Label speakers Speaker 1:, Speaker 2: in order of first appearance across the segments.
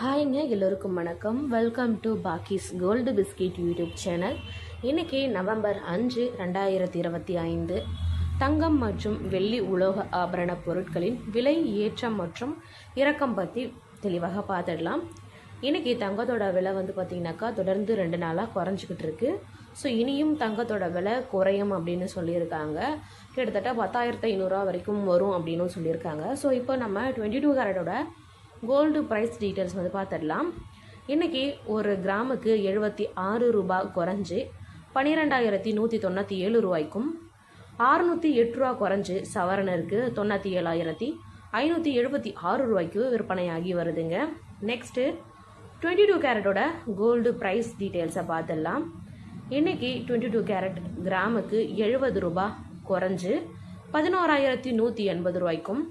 Speaker 1: ஹாய்ங்க, எல்லோருக்கும் வணக்கம். Welcome to பாக்கிஸ் கோல்டு பிஸ்கெட் யூடியூப் சேனல். இன்றைக்கி நவம்பர் 5, 2025 தங்கம் மற்றும் வெள்ளி உலோக ஆபரண பொருட்களின் விலை ஏற்றம் மற்றும் இறக்கம் பற்றி தெளிவாக பார்த்துடலாம். இன்றைக்கி தங்கத்தோட விலை பார்த்திங்கனாக்கா தொடர்ந்து 2 நாளாக குறைஞ்சிக்கிட்டு இருக்கு. ஸோ இனியும் தங்கத்தோட விலை குறையும் அப்படின்னு சொல்லியிருக்காங்க. கிட்டத்தட்ட 10,500 வரைக்கும் வரும் அப்படின்னு சொல்லியிருக்காங்க. ஸோ இப்போ நம்ம 22 கேரட்டோட கோல்டு ப்ரைஸ் டீட்டெயில்ஸ் பார்த்துடலாம். இன்றைக்கி ஒரு கிராமுக்கு 76 ரூபாய் குறைஞ்சி 12,197 ரூபாய்க்கும், 608 ரூபா குறைஞ்சி சவரனருக்கு 97,576 ரூபாய்க்கு விற்பனையாகி வருதுங்க. நெக்ஸ்ட்டு 22 கேரட்டோட கோல்டு ப்ரைஸ் டீட்டெயில்ஸை பார்த்துடலாம். இன்றைக்கி 22 கேரட் கிராமுக்கு 70 ரூபாய் குறைஞ்சி 11,180 ரூபாய்க்கும்,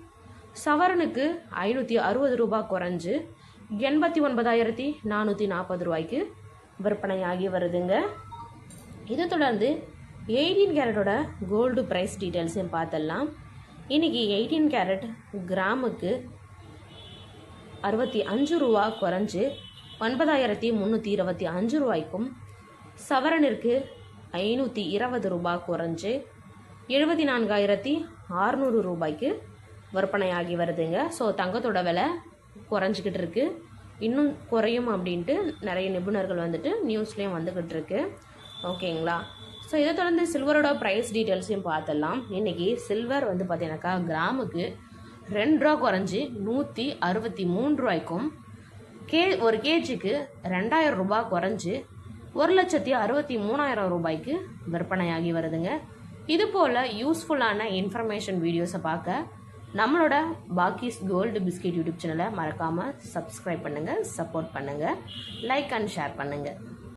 Speaker 1: சவரனுக்கு 560 ரூபாய் குறைஞ்சு 89,440 ரூபாய்க்கு விற்பனையாகி வருதுங்க. இதை தொடர்ந்து 18 கேரட்டோட கோல்டு ப்ரைஸ் டீட்டெயில்ஸையும் பார்த்துடலாம். இன்றைக்கி 18 கேரட் கிராமுக்கு 65 ரூபா குறைஞ்சு 9,325 ரூபாய்க்கும், சவரனிற்கு 520 ரூபாய் குறைஞ்சு 74,600 ரூபாய்க்கு விற்பனையாகி வருதுங்க. ஸோ தங்கத்தோட விலை குறைஞ்சிக்கிட்டு இருக்கு, இன்னும் குறையும் அப்படின்ட்டு நிறைய நிபுணர்கள் நியூஸ்லேயும் வந்துக்கிட்டு இருக்கு. ஓகேங்களா? ஸோ இதை தொடர்ந்து சில்வரோட ப்ரைஸ் டீட்டெயில்ஸையும் பார்த்துடலாம். இன்றைக்கி சில்வர் பார்த்தீங்கன்னாக்கா கிராமுக்கு 2 ரூபா குறைஞ்சி 163 ரூபாய்க்கும், ஒரு கேஜிக்கு 2,000 ரூபாய் குறைஞ்சி 1,63,000 ரூபாய்க்கு விற்பனையாகி வருதுங்க. இது போல் யூஸ்ஃபுல்லான இன்ஃபர்மேஷன் வீடியோஸை பார்க்க நம்மளோட பாக்கிஸ் கோல்டு பிஸ்கெட் யூடியூப் சேனலை மறக்காமல் சப்ஸ்கிரைப் பண்ணுங்கள், சப்போர்ட் பண்ணுங்கள், லைக் அண்ட் ஷேர் பண்ணுங்கள்.